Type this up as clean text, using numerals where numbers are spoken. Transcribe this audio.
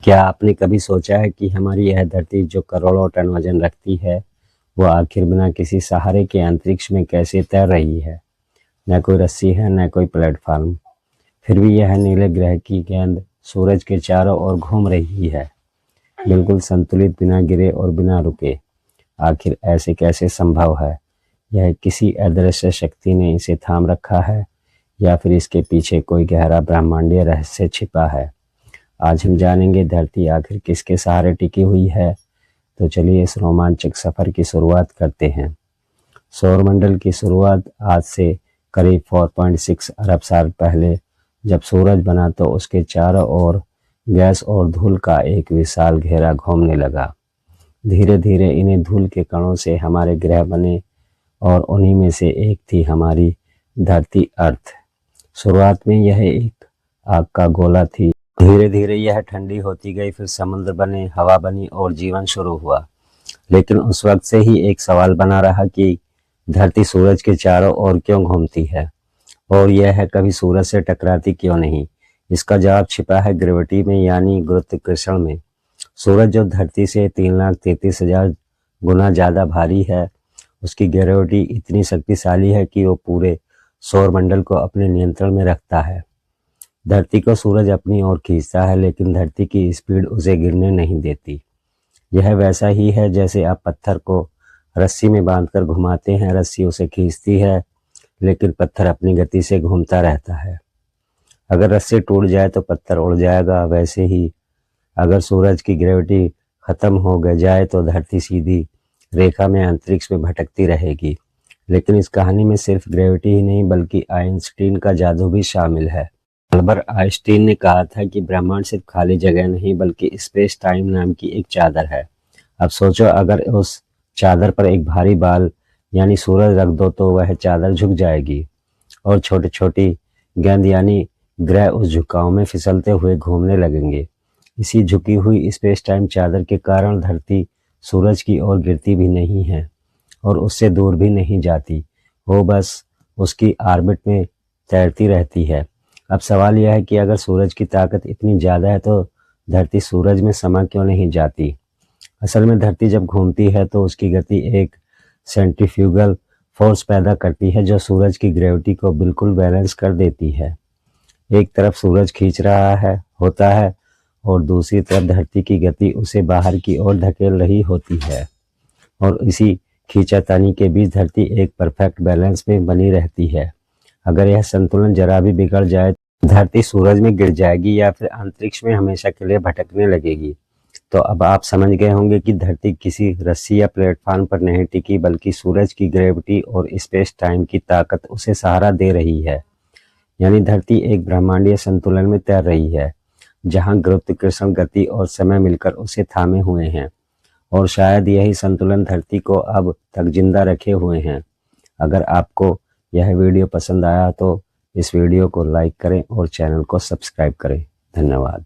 क्या आपने कभी सोचा है कि हमारी यह धरती जो करोड़ों टन वजन रखती है, वो आखिर बिना किसी सहारे के अंतरिक्ष में कैसे तैर रही है? न कोई रस्सी है, न कोई प्लेटफॉर्म, फिर भी यह नीले ग्रह की गेंद सूरज के चारों ओर घूम रही है, बिल्कुल संतुलित, बिना गिरे और बिना रुके। आखिर ऐसे कैसे संभव है? यह किसी अदृश्य शक्ति ने इसे थाम रखा है, या फिर इसके पीछे कोई गहरा ब्रह्मांडीय रहस्य छिपा है? आज हम जानेंगे धरती आखिर किसके सहारे टिकी हुई है। तो चलिए इस रोमांचक सफर की शुरुआत करते हैं। सौरमंडल की शुरुआत आज से करीब 4.6 अरब साल पहले जब सूरज बना तो उसके चारों ओर गैस और धूल का एक विशाल घेरा घूमने लगा। धीरे धीरे इन्हीं धूल के कणों से हमारे ग्रह बने और उन्हीं में से एक थी हमारी धरती अर्थ। शुरुआत में यह एक आग का गोला थी। धीरे धीरे यह ठंडी होती गई, फिर समुद्र बने, हवा बनी और जीवन शुरू हुआ। लेकिन उस वक्त से ही एक सवाल बना रहा कि धरती सूरज के चारों ओर क्यों घूमती है, और यह है कभी सूरज से टकराती क्यों नहीं। इसका जवाब छिपा है ग्रेविटी में, यानी गुरुत्वाकर्षण में। सूरज जो धरती से 3,33,000 गुना ज्यादा भारी है, उसकी ग्रेविटी इतनी शक्तिशाली है कि वो पूरे सौरमंडल को अपने नियंत्रण में रखता है। धरती को सूरज अपनी ओर खींचता है, लेकिन धरती की स्पीड उसे गिरने नहीं देती। यह वैसा ही है जैसे आप पत्थर को रस्सी में बांधकर घुमाते हैं। रस्सी उसे खींचती है, लेकिन पत्थर अपनी गति से घूमता रहता है। अगर रस्सी टूट जाए तो पत्थर उड़ जाएगा। वैसे ही अगर सूरज की ग्रेविटी खत्म हो जाए तो धरती सीधी रेखा में अंतरिक्ष में भटकती रहेगी। लेकिन इस कहानी में सिर्फ ग्रेविटी ही नहीं, बल्कि आइंस्टीन का जादू भी शामिल है। अल्बर्ट आइंस्टीन ने कहा था कि ब्रह्मांड सिर्फ खाली जगह नहीं, बल्कि स्पेस टाइम नाम की एक चादर है। अब सोचो, अगर उस चादर पर एक भारी बाल यानी सूरज रख दो तो वह चादर झुक जाएगी और छोटी छोटी गेंद यानी ग्रह उस झुकाव में फिसलते हुए घूमने लगेंगे। इसी झुकी हुई स्पेस टाइम चादर के कारण धरती सूरज की ओर गिरती भी नहीं है और उससे दूर भी नहीं जाती। वो बस उसकी ऑर्बिट में तैरती रहती है। अब सवाल यह है कि अगर सूरज की ताकत इतनी ज़्यादा है तो धरती सूरज में समा क्यों नहीं जाती? असल में धरती जब घूमती है तो उसकी गति एक सेंट्रीफ्यूगल फोर्स पैदा करती है, जो सूरज की ग्रेविटी को बिल्कुल बैलेंस कर देती है। एक तरफ सूरज खींच रहा होता है और दूसरी तरफ धरती की गति उसे बाहर की ओर धकेल रही होती है, और इसी खींचातानी के बीच धरती एक परफेक्ट बैलेंस में बनी रहती है। अगर यह संतुलन जरा भी बिगड़ जाए, धरती सूरज में गिर जाएगी या फिर अंतरिक्ष में हमेशा के लिए भटकने लगेगी। तो अब आप समझ गए होंगे कि धरती किसी रस्सी या प्लेटफॉर्म पर नहीं टिकी, बल्कि सूरज की ग्रेविटी और स्पेस टाइम की ताकत उसे सहारा दे रही है। यानी धरती एक ब्रह्मांडीय संतुलन में तैर रही है, जहां गुरुत्वाकर्षण, गति और समय मिलकर उसे थामे हुए हैं, और शायद यही संतुलन धरती को अब तक जिंदा रखे हुए हैं। अगर आपको यह वीडियो पसंद आया तो इस वीडियो को लाइक करें और चैनल को सब्सक्राइब करें। धन्यवाद।